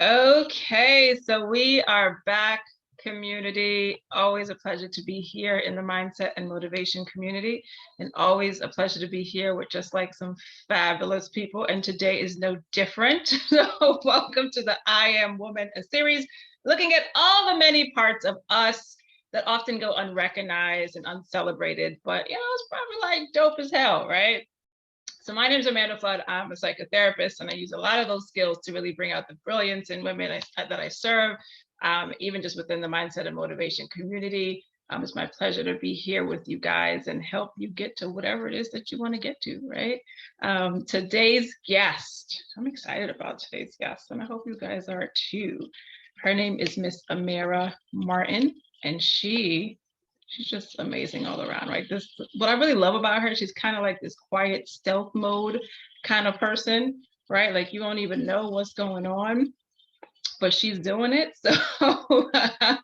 Okay, so we are back, community. Always a pleasure to be here in the mindset and motivation community, and always a pleasure to be here with just like some fabulous people. And today is no different. So, welcome to the I Am Woman, a series looking at all the many parts of us that often go unrecognized and uncelebrated, but it's probably like dope as hell, right? So my name is Amanda Fludd. I'm a psychotherapist, and I use a lot of those skills to really bring out the brilliance in women that I serve, even just within the mindset and motivation community. It's my pleasure to be here with you guys and help you get to whatever it is that you want to get to, right? Today's guest, I'm excited about today's guest, and I hope you guys are too. Her name is Miss Amira Martin, and she's just amazing all around, right? What I really love about her, she's kind of like this quiet stealth mode kind of person, right? Like you don't even know what's going on, but she's doing it. So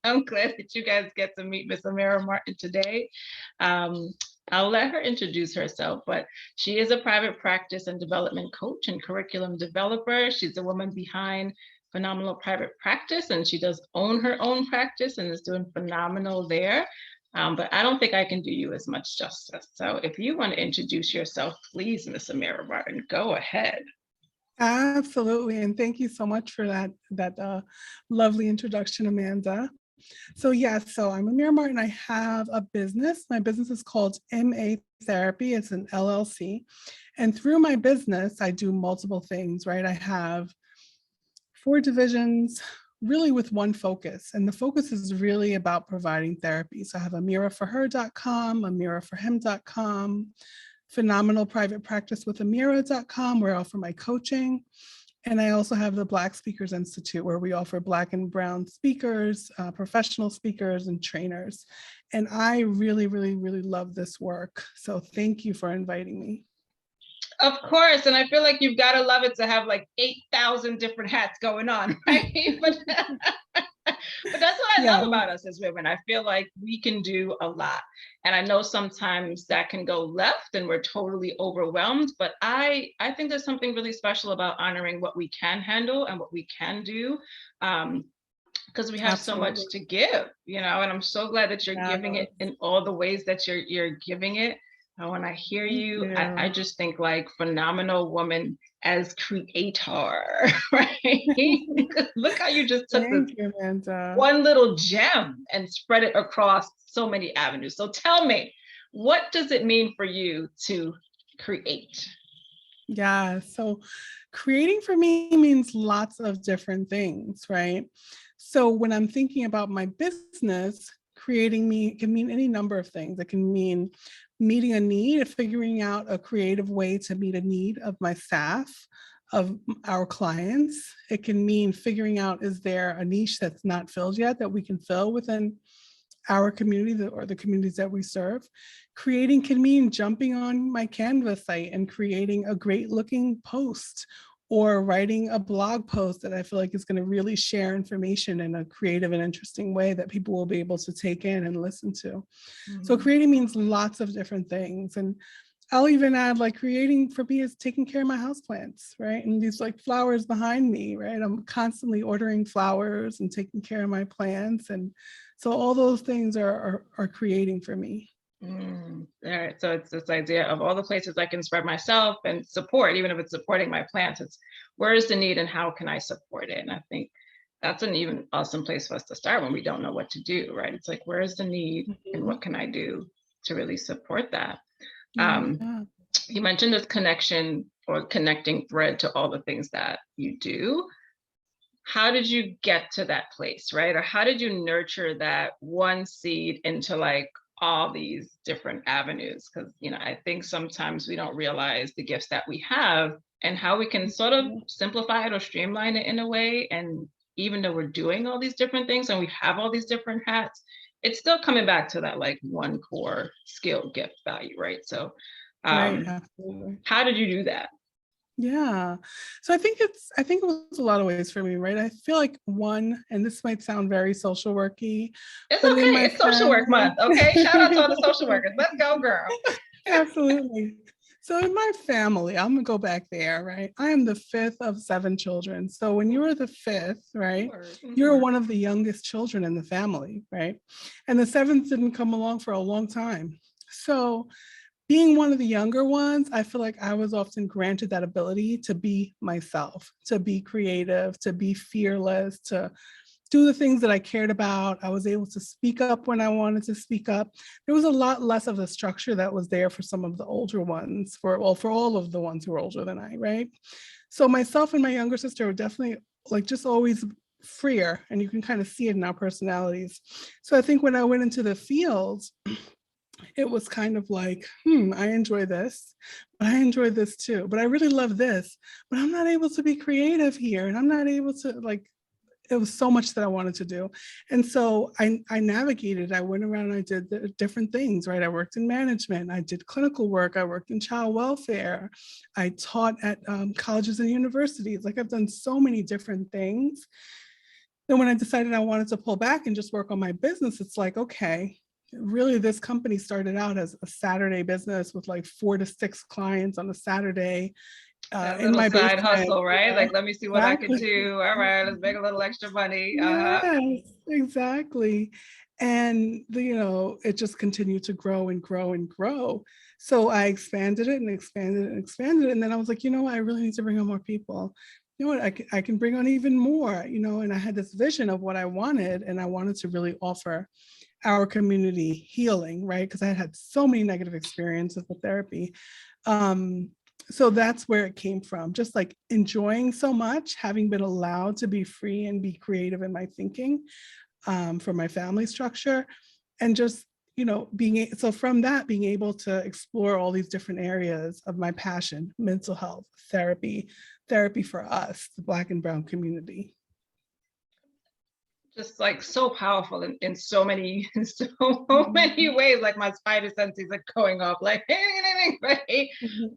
I'm glad that you guys get to meet Miss Amira Martin today. I'll let her introduce herself, but she is a private practice and development coach and curriculum developer. She's the woman behind Phenomenal Private Practice, and she does own her own practice and is doing phenomenal there. But I don't think I can do you as much justice. So if you want to introduce yourself, please, Miss Amira Martin, go ahead. Absolutely. And thank you so much for that lovely introduction, Amanda. So I'm Amira Martin. I have a business. My business is called MA Therapy. It's an LLC. And through my business, I do multiple things, right? I have 4 divisions, really with one focus. And the focus is really about providing therapy. So I have amiraforher.com, amiraforhim.com, Phenomenal Private Practice with Amira.com, where I offer my coaching. And I also have the Black Speakers Institute, where we offer Black and Brown speakers, professional speakers, and trainers. And I really, really, really love this work. So thank you for inviting me. Of course. And I feel like you've got to love it to have like 8,000 different hats going on, right? But that's what I love about us as women. I feel like we can do a lot. And I know sometimes that can go left and we're totally overwhelmed, but I think there's something really special about honoring what we can handle and what we can do. Because we have so much to give, and I'm so glad that you're giving it in all the ways that you're giving it. And when I hear you, I just think like phenomenal woman as creator, right? Look how you just took one little gem and spread it across so many avenues. So tell me, what does it mean for you to create? Yeah, so creating for me means lots of different things, right? So when I'm thinking about my business, creating can mean any number of things. It can mean meeting a need, figuring out a creative way to meet a need of my staff, of our clients. It can mean figuring out, is there a niche that's not filled yet that we can fill within our community or the communities that we serve. Creating can mean jumping on my Canva site and creating a great looking post, or writing a blog post that I feel like is going to really share information in a creative and interesting way that people will be able to take in and listen to. Mm-hmm. So creating means lots of different things. And I'll even add, like, creating for me is taking care of my houseplants, right? And these like flowers behind me, right? I'm constantly ordering flowers and taking care of my plants. And so all those things are creating for me. All right. So it's this idea of all the places I can spread myself and support, even if it's supporting my plants, it's where is the need and how can I support it? And I think that's an even awesome place for us to start when we don't know what to do, right? It's like, where is the need and what can I do to really support that? You mentioned this connection or connecting thread to all the things that you do. How did you get to that place, right? Or how did you nurture that one seed into like all these different avenues? Because I think sometimes we don't realize the gifts that we have and how we can sort of simplify it or streamline it in a way. And even though we're doing all these different things and we have all these different hats, it's still coming back to that like one core skill, gift, value, right? So how did you do that? Yeah. So I think it was a lot of ways for me, right? I feel like one, and this might sound very social worky. It's okay. It's social work month. Okay. Shout out to all the social workers. Let's go, girl. Absolutely. So in my family, I'm gonna go back there, right? I am the fifth of seven children. So when you're the fifth, right, you're one of the youngest children in the family, right? And the seventh didn't come along for a long time. So being one of the younger ones, I feel like I was often granted that ability to be myself, to be creative, to be fearless, to do the things that I cared about. I was able to speak up when I wanted to speak up. There was a lot less of the structure that was there for some of the older ones, for all of the ones who were older than I, right? So myself and my younger sister were definitely like just always freer, and you can kind of see it in our personalities. So I think when I went into the field, it was kind of like, I enjoy this, but I enjoy this too. But I really love this, but I'm not able to be creative here. And I'm not able to like, it was so much that I wanted to do. And so I navigated, I went around and I did the different things, right? I worked in management, I did clinical work, I worked in child welfare, I taught at colleges and universities. Like I've done so many different things. Then when I decided I wanted to pull back and just work on my business, it's like, okay, really this company started out as a Saturday business with like 4 to 6 clients on a Saturday That in little my side basement. hustle, right? Like, let me see what I can Exactly. do. All right, let's make a little extra money. Yes, exactly. And it just continued to grow and grow and grow. So I expanded it and expanded it and expanded it. And then I was like, you know what, I really need to bring on more people. You know what, I can bring on even more, and I had this vision of what I wanted, and I wanted to really offer our community healing, right? Because I had so many negative experiences with therapy. So that's where it came from, just like enjoying so much, having been allowed to be free and be creative in my thinking, for my family structure, and just so from that, being able to explore all these different areas of my passion: mental health, therapy for us, the Black and Brown community. Just like so powerful in so many so many Mhm. ways. Like my spider sense is like going off, like right.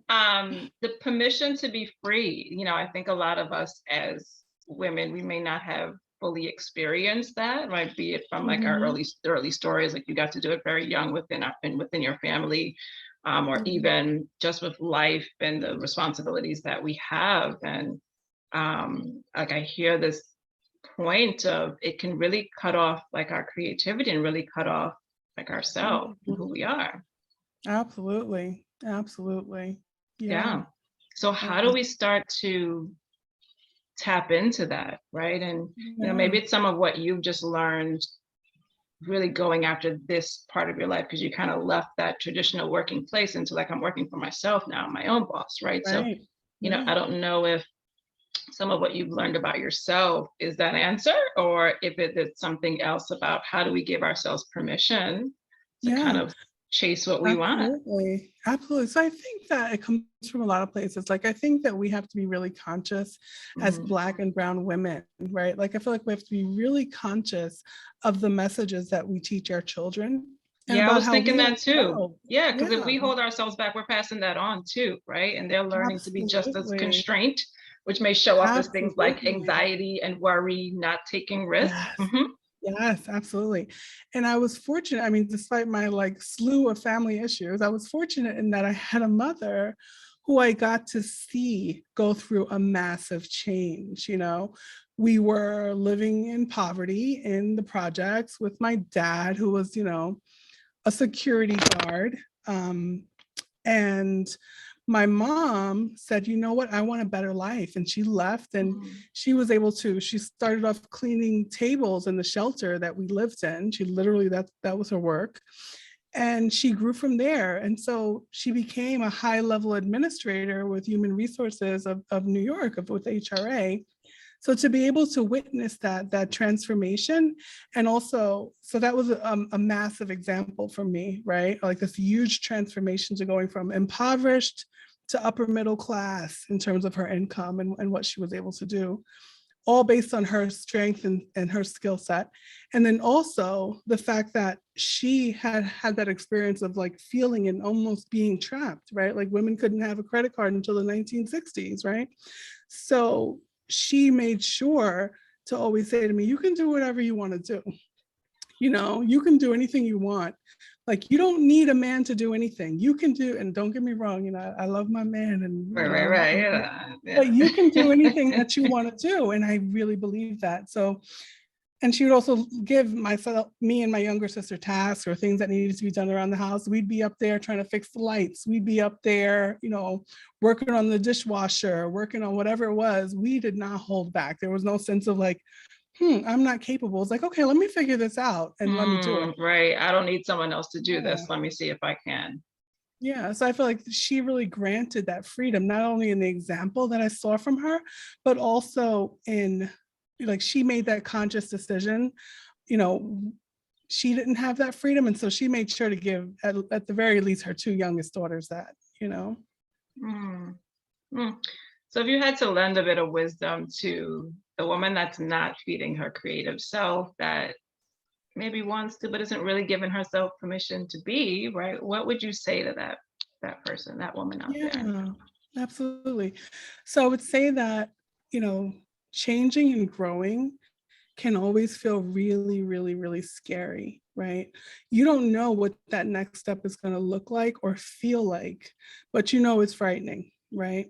Mhm. The permission to be free. I think a lot of us as women, we may not have fully experienced that, right? Be it from like our Mhm. early stories, like you got to do it very young within your family, or Mhm. even just with life and the responsibilities that we have. And like I hear this point of it can really cut off like our creativity and really cut off like ourselves and who Mhm. we are. Absolutely. Absolutely. Yeah. Yeah. So how do Yeah. we start to tap into that, right? And Yeah. maybe it's some of what you've just learned really going after this part of your life, because you kind of left that traditional working place into like, I'm working for myself now, I'm my own boss, right? So, Right. I Right. don't know if some of what you've learned about yourself is that answer, or if it is something else about how do we give ourselves permission to kind Yeah. of chase what we want. Absolutely. Absolutely. So I think that it comes from a lot of places. Like I think that we have to be really conscious as Mhm. Black and Brown women, right? Like I feel like we have to be really conscious of the messages that we teach our children and Yeah, I about was how thinking we that don't too. grow. Yeah, because if Yeah, we hold ourselves back, we're passing that on too, right? And they're learning to be just as absolutely. constrained, which may show up as things like Absolutely. anxiety and worry, not taking risks. Yes. Yes, absolutely. And I was fortunate. I mean, despite my like slew of family issues, I was fortunate in that I had a mother who I got to see go through a massive change. We were living in poverty in the projects with my dad, who was, a security guard. And my mom said, you know what, I want a better life. And she left, and Mhm. she started off cleaning tables in the shelter that we lived in. She literally, that was her work. And she grew from there. And so she became a high level administrator with human resources of New York, with HRA. So to be able to witness that transformation, and also, so that was a massive example for me, right? Like this huge transformation to going from impoverished to upper middle class in terms of her income, and what she was able to do, all based on her strength and her skill set. And then also the fact that she had that experience of like feeling and almost being trapped, right? Like women couldn't have a credit card until the 1960s, right? So she made sure to always say to me, you can do whatever you want to do. You can do anything you want, Like, you don't need a man to do anything. You can do, and don't get me wrong, I love my man, and Right. but Yeah. you can do anything that you want to do. And I really believe that. So, and she would also give me and my younger sister tasks or things that needed to be done around the house. We'd be up there trying to fix the lights. We'd be up there, working on the dishwasher, working on whatever it was. We did not hold back. There was no sense of like, I'm not capable. It's like, okay, let me figure this out and let me do it. Right. I don't need someone else to do this. Yeah. Let me see if I can. Yeah. So I feel like she really granted that freedom, not only in the example that I saw from her, but also in, like, she made that conscious decision. She didn't have that freedom. And so she made sure to give, at the very least, her two youngest daughters that. Mm. Mm. So if you had to lend a bit of wisdom to the woman that's not feeding her creative self, that maybe wants to, but isn't really giving herself permission to be, right? What would you say to that person, that woman out there? Yeah, absolutely. So I would say that, you know, changing and growing can always feel really, really, really scary, right? You don't know what that next step is going to look like or feel like, but it's frightening, right?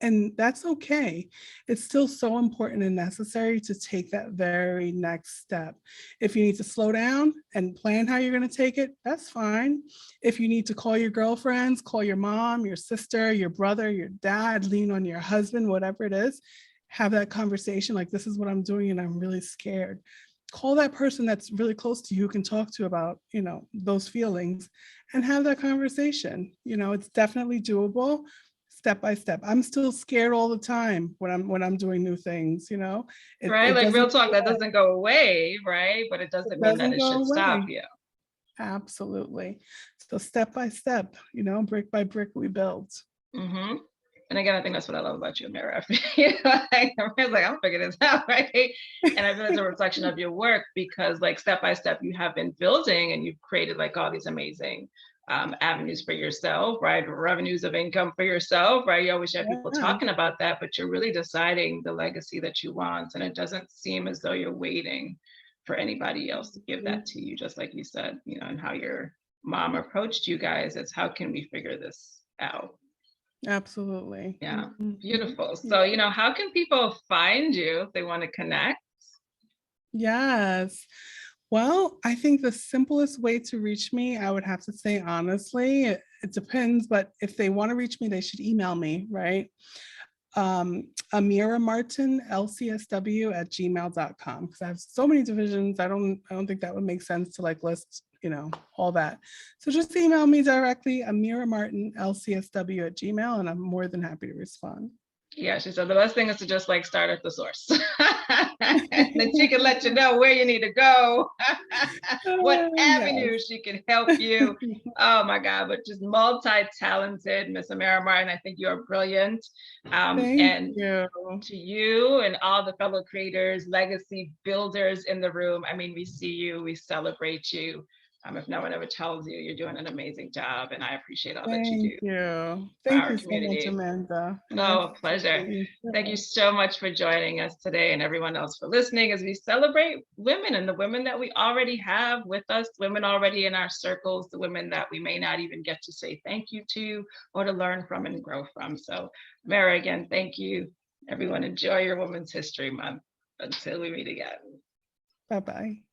And that's okay. It's still so important and necessary to take that very next step. If you need to slow down and plan how you're going to take it, that's fine. If you need to call your girlfriends, call your mom, your sister, your brother, your dad, lean on your husband, whatever it is, have that conversation like, this is what I'm doing and I'm really scared. Call that person that's really close to you who can talk to about, those feelings, and have that conversation. It's definitely doable, step by step. I'm still scared all the time when I'm doing new things. Right? It Like real doesn't talk, go that away. doesn't go away, right? But it It doesn't mean that doesn't it go should stop away. you. Absolutely. So step by step, brick by brick, we build. Hmm. And again, I think that's what I love about you, Amira. Amira's like, I'll figure this out, right? And I feel it's a reflection of your work because, like, step by step, you have been building and you've created like all these amazing avenues for yourself, right? Revenues of income for yourself, right? You always have people Yeah. talking about that, but you're really deciding the legacy that you want. And it doesn't seem as though you're waiting for anybody else to give that to you, just like you said, and how your mom approached you guys. It's how can we figure this out? Absolutely. Yeah, Mhm. beautiful. Yeah. So, how can people find you if they want to connect? Yes. Well, I think the simplest way to reach me, I would have to say honestly, it depends, but if they want to reach me, they should email me, right? Amira Martin, lcsw@gmail.com. Because I have so many divisions. I don't think that would make sense to like list, all that. So just email me directly, Amira Martin, lcsw@gmail, and I'm more than happy to respond. Yeah, she said the best thing is to just like start at the source. And then she can let you know where you need to go, what Yes. avenue she can help you. Oh my God, but just multi-talented Miss Amira Martin. I think you're brilliant. Thank And you. to you and all the fellow creators, legacy builders in the room. I mean, we see you, we celebrate you. If no one ever tells you, you're doing an amazing job, and I appreciate all that you Thank do you. for Thank our you so much, community. Amanda. And I Oh, pleasure. appreciate you. Thank you so much for joining us today and everyone else for listening as we celebrate women and the women that we already have with us, women already in our circles, the women that we may not even get to say thank you to or to learn from and grow from. So, Mara, again, thank you. Everyone, enjoy your Women's History Month. Until we meet again. Bye-bye.